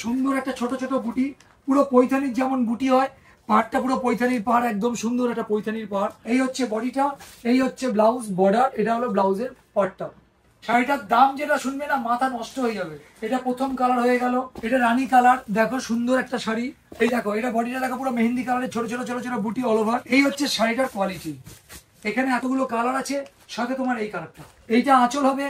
সুন্দর একটা ছোট ছোট বুটি, পুরো পৈথানির যেমন বুটি হয়, পাড়টা পুরো পৈথানির পাড়, একদম সুন্দর একটা পৈথানির পাড়। এই হচ্ছে বডিটা, এই হচ্ছে ব্লাউজ বর্ডার, এটা হলো ব্লাউজের পার্টটা। শাড়িটার দাম যেটা শুনবে না মাথা নষ্ট হয়ে যাবে। এটা প্রথম কালার হয়ে গেল, এটা রানী কালার, দেখো সুন্দর একটা শাড়ি। এই দেখো এটা বডিটা দেখো পুরো মেহেন্দি কালারের ছোট ছোট ছোট ছোট বুটি অল ওভার। এই হচ্ছে শাড়িটার কোয়ালিটি। এখানে এতগুলো কালার আছে, সাথে তোমার এই কালারটা, এইটা আঁচল হবে।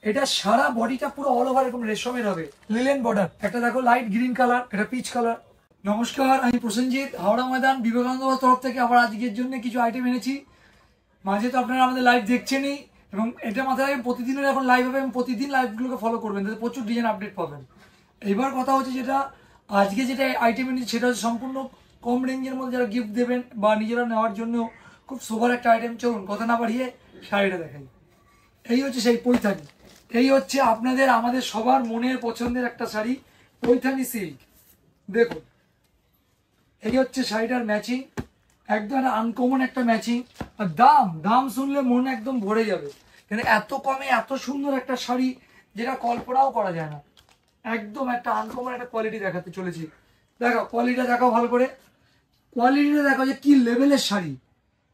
এটা সারা বডিটা পুরো অল ওভার এরকম রেশমের হবে, লিলেন বর্ডার। একটা দেখো লাইট গ্রিন কালার, এটা পিচ কালার। নমস্কার, আমি প্রসেনজিৎ, হাওড়া ময়দান বিবেকানন্দ তরফ থেকে আবার আজকের জন্য কিছু আইটেম এনেছি। মাঝে তো আপনারা আমাদের লাইভ দেখছেনই, এবং এটা মাথায় প্রতিদিনের এখন লাইভ হবে, এবং প্রতিদিন লাইভগুলোকে ফলো করবেন, তাতে প্রচুর ডিজাইন আপডেট পাবেন। এবার কথা হচ্ছে যেটা আজকে যেটা আইটেম এনেছি সেটা হচ্ছে সম্পূর্ণ কম রেঞ্জের মধ্যে যারা গিফট দেবেন বা নিজেরা নেওয়ার জন্য খুব সোভার একটা আইটেম। চলুন কথা না বাড়িয়ে শাড়িটা দেখাই। এই হচ্ছে সেই পৈথানি, এই হচ্ছে আপনাদের আমাদের সবার মনের পছন্দের একটা শাড়ি, পৈথানি সিল্ক। দেখুন এই হচ্ছে শাড়িটার ম্যাচিং, একদম আনকমন একটা ম্যাচিং। আর দাম দাম শুনলে মন একদম ভরে যাবে, কিন্তু এত কমে এত সুন্দর একটা শাড়ি যেটা কল্পনাও করা যায় না। একদম একটা আনকমন একটা কোয়ালিটি দেখাতে চলেছি। দেখো কোয়ালিটিটা দেখো ভালো করে, কোয়ালিটিটা দেখো যে কি লেভেলের শাড়ি,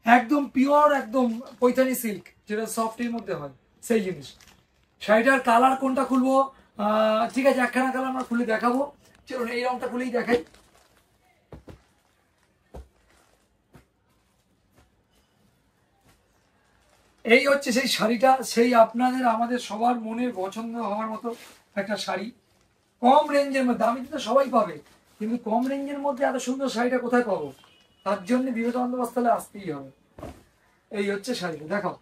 একদম পিওর, একদম পৈথানি সিল্ক, যেটা সফটের মধ্যে হয় সেই জিনিস। শাড়িটার কালার কোনটা খুলবো, ঠিক আছে একখানা কালার আমরা খুলে দেখাবো। চলুন এই রংটা খুলেই দেখাই। এই হচ্ছে সেই শাড়িটা, সেই আপনাদের আমাদের সবার মনের পছন্দ হওয়ার মতো একটা শাড়ি, কম রেঞ্জের মধ্যে। দামি তো সবাই পাবে, কিন্তু কম রেঞ্জের মধ্যে এত সুন্দর শাড়িটা কোথায় পাবো? তার জন্য বিবেকানন্দ বস্ত্রালয়ে আসতেই হবে। এই হচ্ছে শাড়িটা, দেখাও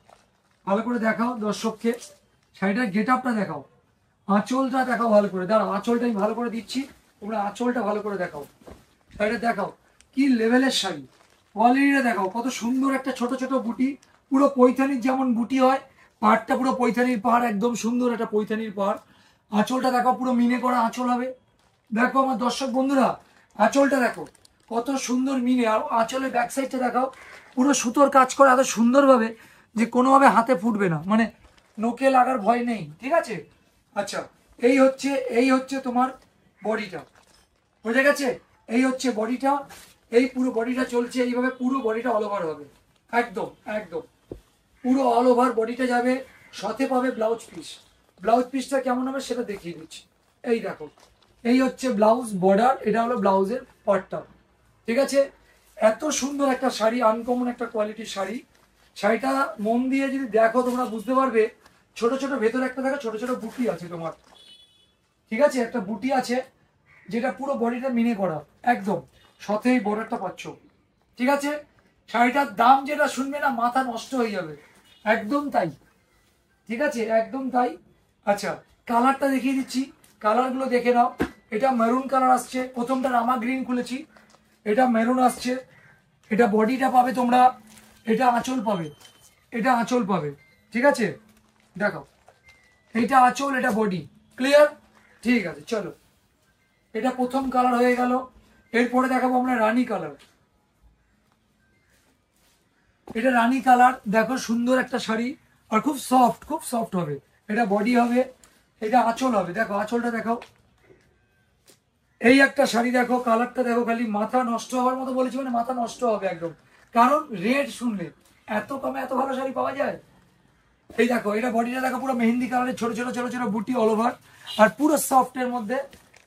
ভালো করে, দেখাও দর্শককে শাড়িটার গেট আপটা দেখাও, আঁচলটা দেখাও ভালো করে। দাঁড়াও আঁচলটা আমি ভালো করে দিচ্ছি, তোমরা আঁচলটা ভালো করে দেখাও। শাড়িটা দেখাও কি লেভেলের শাড়ি, কোয়ালিটিটা দেখাও, কত সুন্দর একটা ছোট ছোট বুটি, পুরো পৈথানির যেমন বুটি হয়, পাড়টা পুরো পৈথানির পাড়, একদম সুন্দর একটা পৈথানির পাড়। আঁচলটা দেখো পুরো মিনে করা আঁচল হবে। দেখো আমার দর্শক বন্ধুরা, আঁচলটা দেখো কত সুন্দর মিনে। আর আঁচলের ব্যাক সাইডটা দেখাও, পুরো সুতোর কাজ করা এত সুন্দরভাবে যে কোনোভাবে হাতে ফুটবে না, মানে নোকে লাগার ভয় নেই, ঠিক আছে। আচ্ছা এই হচ্ছে তোমার বডিটা, বোঝা গেছে? এই হচ্ছে বডিটা, এই পুরো বডিটা চলছে এইভাবে, পুরো বডিটা অল ওভার হবে, একদম একদম পুরো অল ওভার বডিটা যাবে। সাথে পাবে ব্লাউজ পিস, ব্লাউজ পিসটা কেমন হবে সেটা দেখিয়ে দিচ্ছি। এই দেখো এই হচ্ছে ব্লাউজ বর্ডার, এটা হলো ব্লাউজের পার্টটা, ঠিক আছে। এত সুন্দর একটা শাড়ি, আনকমন একটা কোয়ালিটির শাড়ি। শাড়িটা মন দিয়ে যদি দেখো তোমরা বুঝতে পারবে। ছোট ছোট ভেতরে একটা দেখো ছোট ছোট বুটি আছে তোমার, ঠিক আছে, একটা বুটি আছে যেটা পুরো বডিটা মিনে করা, একদম সাথে এই বর্ডারটা পাচ্ছ, ঠিক আছে। শাড়িটার দাম যেটা শুনবে না মাথা নষ্ট হয়ে যাবে, একদম তাই, ঠিক আছে, একদম তাই। আচ্ছা কালারটা দেখিয়ে দিচ্ছি, কালারগুলো দেখে নাও। এটা মেরুন কালার আসছে, প্রথমটা রামা গ্রিন খুলেছি, এটা মেরুন আসছে। এটা বডিটা পাবে তোমরা, এটা আঁচল পাবে, এটা আঁচল পাবে, ঠিক আছে। দেখো এইটা আঁচল, এটা বডি, ক্লিয়ার? ঠিক আছে চলো, এটা প্রথম কালার হয়ে গেল। এরপরে দেখাবো আমরা রানী কালার। এটা রানী কালার, দেখো সুন্দর একটা শাড়ি, আর খুব সফট হবে। এটা বডি হবে, এটা আঁচল হবে, দেখো আঁচলটা দেখাও। এই একটা শাড়ি দেখো, কালারটা দেখো, খালি মাথা নষ্ট হওয়ার মতো বলেছি, মানে মাথা নষ্ট হবে একদম, কারণ রেট শুনলে এত কমে এত ভালো শাড়ি পাওয়া যায়। এই দেখো এটা বডিটা দেখো, পুরো মেহেন্দি কালারের ছোট ছোট ছোট ছোট বুটি অল ওভার, আর পুরো সফটের মধ্যে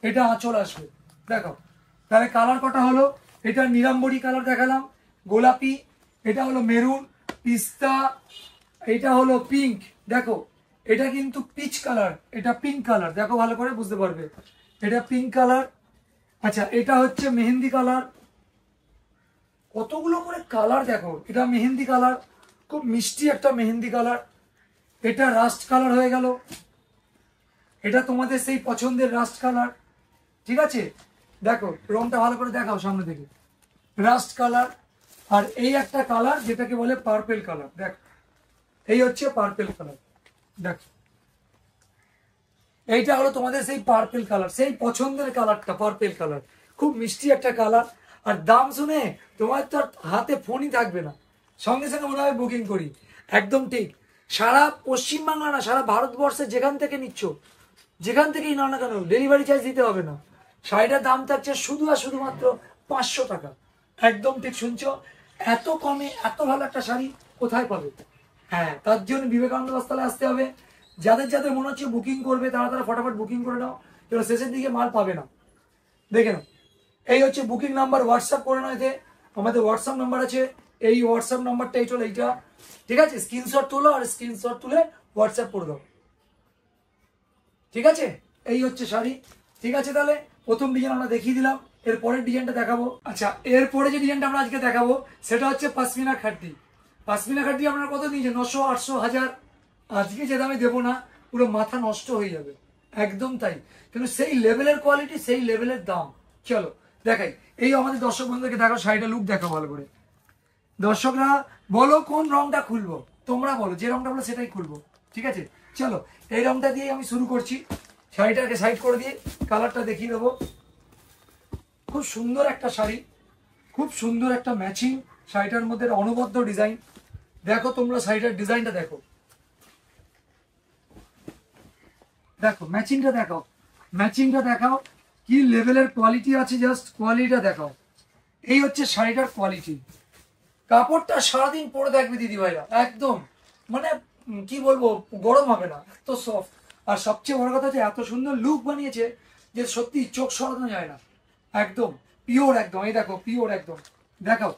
এটা আঁচল আসবে। দেখো তাহলে কালার কটা হলো, এটা নিরাম্বরী কালার দেখালাম, গোলাপি, এটা হলো মেরুন, পিস্তা, এটা হলো পিঙ্ক, দেখো এটা কিন্তু পিচ কালার, এটা পিঙ্ক কালার, দেখো ভালো করে বুঝতে পারবে, এটা পিঙ্ক কালার। আচ্ছা এটা হচ্ছে মেহেন্দি কালার, কতগুলো করে কালার দেখো, এটা মেহেন্দি কালার, খুব মিষ্টি একটা মেহেন্দি কালার। এটা রাস্ট কালার হয়ে গেল, এটা তোমাদের সেই পছন্দের রাস্ট কালার, ঠিক আছে। দেখো রংটা ভালো করে দেখাও সামনে থেকে, রাস্ট কালার। আর এই একটা কালার যেটাকে বলে পার্পেল কালার, দেখ এই হচ্ছে পার্পেল কালার, দেখ এইটা হলো তোমাদের সেই পার্পেল কালার, সেই পছন্দের কালারটা, পার্পেল কালার, খুব মিষ্টি একটা কালার। আর দাম শুনে তোমার তো হাতে ফোনই থাকবে না, সঙ্গে সঙ্গে মনে হয় বুকিং করি, একদম ঠিক। সারা পশ্চিমবাংলা না, সারা ভারতবর্ষে যেখান থেকে নিচ্ছ, যেখান থেকেই নাও না কেন, ডেলিভারি চার্জ দিতে হবে না, শাড়িটার দাম থাকছে শুধু আর শুধুমাত্র 500 টাকা। একদম ঠিক শুনছো, এত কমে এত ভালো একটা শাড়ি কোথায় পাবে? হ্যাঁ, তার জন্য বিবেকানন্দ বস্ত্রালয়ে আসতে হবে। যাদের যাদের মনে হচ্ছে বুকিং করবে তারা তারা ফটাফট বুকিং করে নাও, এবার শেষের দিকে মাল পাবে না। দেখে নাও, এই হচ্ছে বুকিং নাম্বার, হোয়াটসঅ্যাপ করে নাও। এতে আমাদের হোয়াটসঅ্যাপ নাম্বার আছে, এই হোয়াটসঅ্যাপ নাম্বারটা এই চলো এইটা, ঠিক আছে? স্ক্রিনশট তুলো আর স্ক্রিনশট তুলে হোয়াটসঅ্যাপ করে দাও, ঠিক আছে? এই হচ্ছে শাড়ি, ঠিক আছে? তাহলে প্রথম ডিজাইন আমরা দেখিয়ে দিলাম, এর পরের ডিজাইনটা দেখাবো। আচ্ছা, এরপরে যে ডিজাইনটা আমরা আজকে দেখাবো সেটা হচ্ছে পশমিনা খাদ্দি। পশমিনা খাদ্দি আপনারা কত নিয়েছেন? 900, 800, 1000। আজকে যে দামে দেবো না, পুরো মাথা নষ্ট হয়ে যাবে, একদম তাই। কিন্তু সেই লেভেলের কোয়ালিটি, সেই লেভেলের দাম। চলো দেখাই, এই আমাদের দর্শক বন্ধুদেরকে দেখো, শাড়িটা লুক দেখো ভালো করে। দর্শকরা বলো কোন রংটা খুলবো, তোমরা বলো, যে রংটা বলো সেটাই খুলবো, ঠিক আছে? চলো, এই রংটা দিয়ে আমি শুরু করছি। শাড়িটাকে সাইড করে দিয়ে কালারটা দেখিয়ে দেবো। খুব সুন্দর একটা শাড়ি, খুব সুন্দর একটা ম্যাচিং, শাড়িটার মধ্যে অনবদ্য ডিজাইন। দেখো তোমরা শাড়িটার ডিজাইনটা দেখো, দেখো ম্যাচিংটা দেখো, ম্যাচিংটা দেখাও, কি লেভেলের কোয়ালিটি আছে, জাস্ট কোয়ালিটিটা দেখাও। এই হচ্ছে শাড়িটার কোয়ালিটি। কাপড়টা সারাদিন পরে থাকবে দিদি ভাইরা, একদম মানে কি বলবো, গরম হবে না, এত সফট। আর সবচেয়ে বড় কথা হচ্ছে এত সুন্দর লুক বানিয়েছে যে সত্যি চোখ সরানো যায় না, একদম পিওর, একদম। এই দেখো পিওর একদম, দেখাও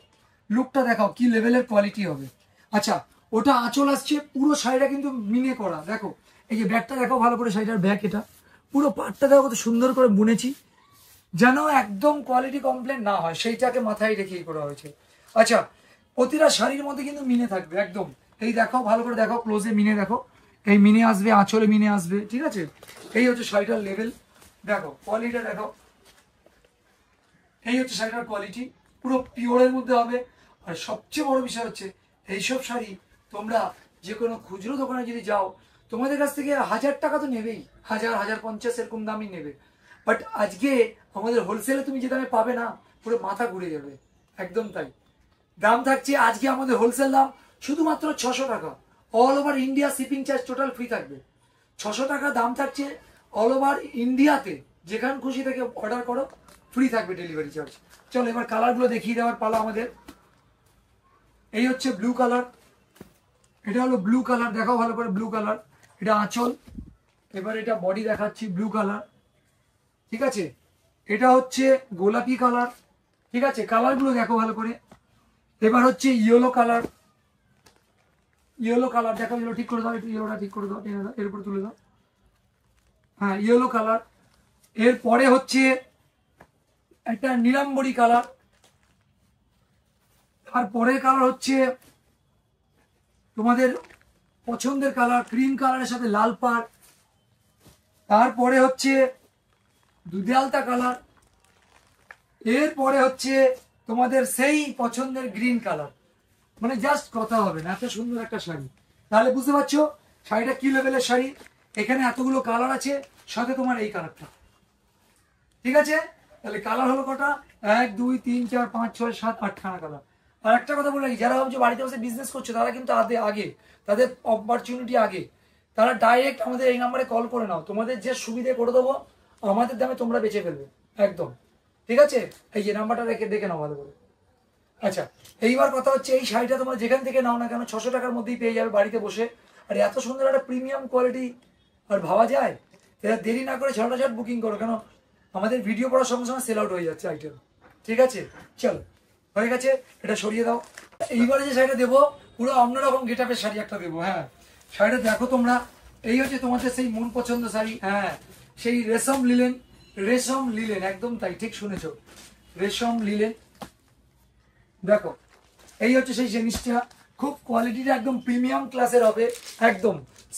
লুকটা দেখাও, কি লেভেলের কোয়ালিটি হবে। আচ্ছা, ওটা আঁচল আসছে, পুরো শাড়িটা কিন্তু মিনে করা। দেখো এই যে ব্যাগটা দেখো ভালো করে, শাড়িটার ব্যাগ, এটা পুরো পাটটা দেখো কত সুন্দর করে বুনেছি, যেন একদম কোয়ালিটি কমপ্লেন না হয়, সেইটাকে মাথায় রেখেই করা হয়েছে। আচ্ছা, প্রতিটা শাড়ির মধ্যে কিন্তু মিনে থাকবে একদম। এই দেখো ভালো করে দেখো, ক্লোজে মিনে দেখো, এই মিনে আসবে, আঁচলে মিনে আসবে, ঠিক আছে? এই হচ্ছে শাড়িটার লেভেল, দেখো কোয়ালিটিটা দেখো। এই হচ্ছে শাড়িটার কোয়ালিটি, পুরো পিওরের মধ্যে হবে। আর সবচেয়ে বড় বিষয় হচ্ছে এইসব শাড়ি তোমরা যে কোনো খুচরো দোকানে যদি যাও, তোমাদের কাছ থেকে 1000 টাকা তো নেবেই, 1000, 1050 এরকম দামই নেবে। বাট আজকে আমাদের হোলসেলে তুমি যে দামে পাবে না, পুরো মাথা ঘুরে যাবে, একদম তাই। দাম থাকছে আজকে আমাদের হোলসেল দাম শুধুমাত্র 600 টাকা। All over India shipping charge total free থাকবে। 600 টাকা দাম থাকছে অল ওভার ইন্ডিয়াতে, যেখান খুশি থেকে অর্ডার করো, ফ্রি থাকবে ডেলিভারি চার্জ। চলো এবার কালারগুলো দেখিয়ে দেওয়ার পালা আমাদের। এই হচ্ছে ব্লু কালার, এটা হলো ব্লু কালার, দেখাও ভালো করে ব্লু কালার, এটা আঁচল। এবার এটা বডি দেখাচ্ছি, ব্লু কালার, ঠিক আছে? এটা হচ্ছে গোলাপি কালার, ঠিক আছে? কালারগুলো দেখো ভালো করে। এবার হচ্ছে ইয়েলো কালার, ইয়েলো কালার দেখো, ইয়েলো ঠিক করে দাও, একটু ইয়েলোটা ঠিক করে দাও, টেনে দাও, এর উপরে তুলে দাও। হ্যাঁ, ইয়েলো কালার। এরপরে হচ্ছে একটা নীলাম্বরী কালার, তারপরের কালার হচ্ছে তোমাদের পছন্দের কালার, ক্রিম কালারের সাথে লাল পাড়। তারপরে হচ্ছে দুধে আলতা কালার। এরপরে হচ্ছে তোমাদের সেই পছন্দের গ্রিন কালার। মানে জাস্ট কথা হবে না, এত সুন্দর একটা শাড়ি। তাহলে বুঝতে পারছো শাড়িটা কি লেভেলের শাড়ি। এখানে এতগুলো কালার আছে, সাথে তোমার এই কালারটা, ঠিক আছে? তাহলে কালার হলো কটা? 1, 2, 3, 4, 5, 6, 7, 8খানা কালার। আর একটা কথা বলে রাখি, যারা ভাবছো বাড়িতে বসে বিজনেস করছো, তারা কিন্তু আগে তাদের অপরচুনিটি আগে, তারা ডাইরেক্ট আমাদের এই নাম্বারে কল করে নাও, তোমাদের যে সুবিধে করে দেবো, আমাদের দামে তোমরা বেচে ফেলবে একদম, ঠিক আছে? এই যে নাম্বারটা রেখে দেখে নাও ভালো করে। আচ্ছা, এইবার কথা হচ্ছে এই শাড়িটা তোমরা যেখান থেকে নাও না কেন 600 টাকার মধ্যেই পেয়ে যাবে বাড়িতে বসে। আর এত সুন্দর একটা প্রিমিয়াম কোয়ালিটি, আর ভাবা যায়? এরা দেরি না করে ঝটাঝট বুকিং করো, কেন আমাদের ভিডিও পড়ার সঙ্গে সঙ্গে সেল আউট হয়ে যাচ্ছে আইটেম, ঠিক আছে? চলো হয়ে গেছে, এটা সরিয়ে দাও। এইবারে যে শাড়িটা দেবো, পুরো অন্যরকম গেটআপের শাড়ি একটা দেবো। হ্যাঁ, শাড়িটা দেখো তোমরা, এই হচ্ছে তোমাদের সেই মন পছন্দ শাড়ি। হ্যাঁ, সেই রেশম লিলেন, রেশম লিলেন, একদম তাই, ঠিক শুনেছো, রেশম লিলেন। দেখো এই হচ্ছে সেই জিনিসটা, খুব কোয়ালিটিটা একদম প্রিমিয়াম ক্লাসের হবে, একদম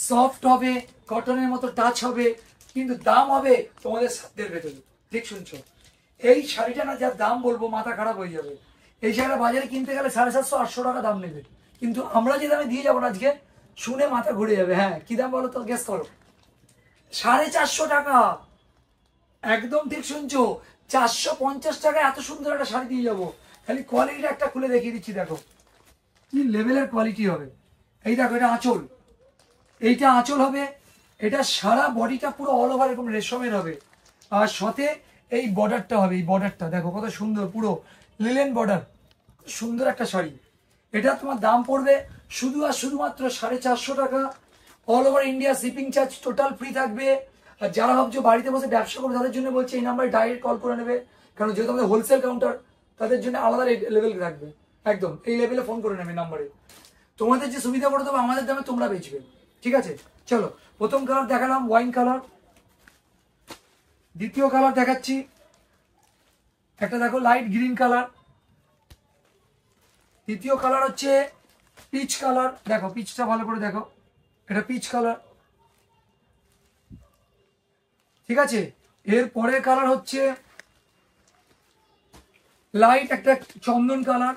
সফট হবে, কটনের মতো টাচ হবে, কিন্তু দাম হবে তোমাদের সাধ্যের ভেতরে, ঠিক শুনছো। এই শাড়িটা না, যার দাম বলবো মাথা খারাপ হয়ে যাবে। এই শাড়িটা বাজারে কিনতে গেলে 750, 800 টাকা দাম নেবে, কিন্তু আমরা যে দামে দিয়ে যাবো না আজকে, শুনে মাথা ঘুরে যাবে। হ্যাঁ, কি দাম বলো তো, গেস করো। 450 টাকা, একদম ঠিক শুনছো। 450 টাকায় এত সুন্দর একটা শাড়ি দিয়ে যাবো। খালি কোয়ালিটিটা একটা খুলে দেখিয়ে দিচ্ছি, দেখো কি লেভেলের কোয়ালিটি হবে। এই দেখো, এটা আঁচল, এইটা আঁচল হবে, এটা সারা বডিটা পুরো অল ওভার এরকম রেশমের হবে। আর সাথে এই বর্ডারটা হবে, এই বর্ডারটা দেখো কত সুন্দর, পুরো লিলেন বর্ডার, সুন্দর একটা শাড়ি। এটা তোমার দাম পড়বে শুধু আর শুধুমাত্র 450 টাকা। All over India shipping charge total free থাকবে। আর যারা ভাবছো বাড়িতে বসে ব্যবসা করবে তাদের জন্য বলছি এই নাম্বারে ডাইরেক্ট কল করে নেবে, কারণ যেহেতু আমাদের হোলসেল কাউন্টার, তাদের জন্য আলাদা লেভেল থাকবে, একদম এই লেভেলে ফোন করে নেবে নাম্বারে। তোমাদের যে সুবিধা করে দেবো আমাদের দামে তোমরা বেচবে, ঠিক আছে? চলো, প্রথম কালার দেখালাম ওয়াইন কালার, দ্বিতীয় কালার দেখাচ্ছি একটা, দেখো লাইট গ্রিন কালার, তৃতীয় কালার হচ্ছে পিচ কালার, দেখো পিচটা ভালো করে দেখো, এটা পিচ কালার, ঠিক আছে? এর পরের কালার হচ্ছে লাইট একটা চন্দন কালার,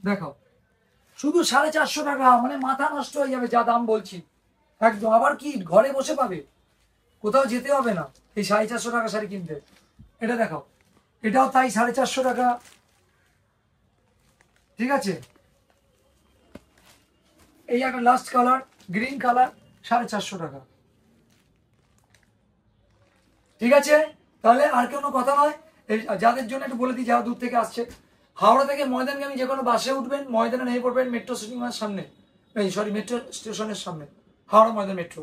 দেখো শুধু 450 টাকা, মানে মাথা নষ্ট হয়ে যাবে যা দাম বলছি একদম। আবার কি ঘরে বসে পাবে, কোথাও যেতে হবে না এই 450 টাকা শাড়ি কিনতে। এটা দেখো, এটাও তাই 450 টাকা, ঠিক আছে? এই একটা লাস্ট কালার গ্রিন কালার, 450 টাকা, ঠিক আছে? তাহলে আর কোনো কথা নয়, যাদের জন্য একটু বলে দিই যারা দূর থেকে আসছে, হাওড়া থেকে ময়দানগামী যে কোনো বাসে উঠবেন, ময়দানে নেমে পড়বেন মেট্রো স্টেশনের সামনে, মেট্রো স্টেশনের সামনে, হাওড়া ময়দান মেট্রো।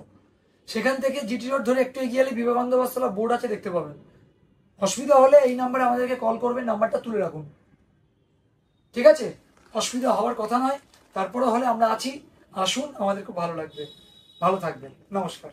সেখান থেকে জিটি রোড ধরে একটু এগিয়ে গেলে বিবেকানন্দ বস্ত্রালয় বোর্ড আছে, দেখতে পাবেন। অসুবিধা হলে এই নাম্বারে আমাদেরকে কল করবেন, নাম্বারটা তুলে রাখুন, ঠিক আছে? অসুবিধা হওয়ার কথা নয়, তারপরে হলে আমরা আছি, আসুন, আমাদের খুব ভালো লাগবে। ভালো থাকবেন, নমস্কার।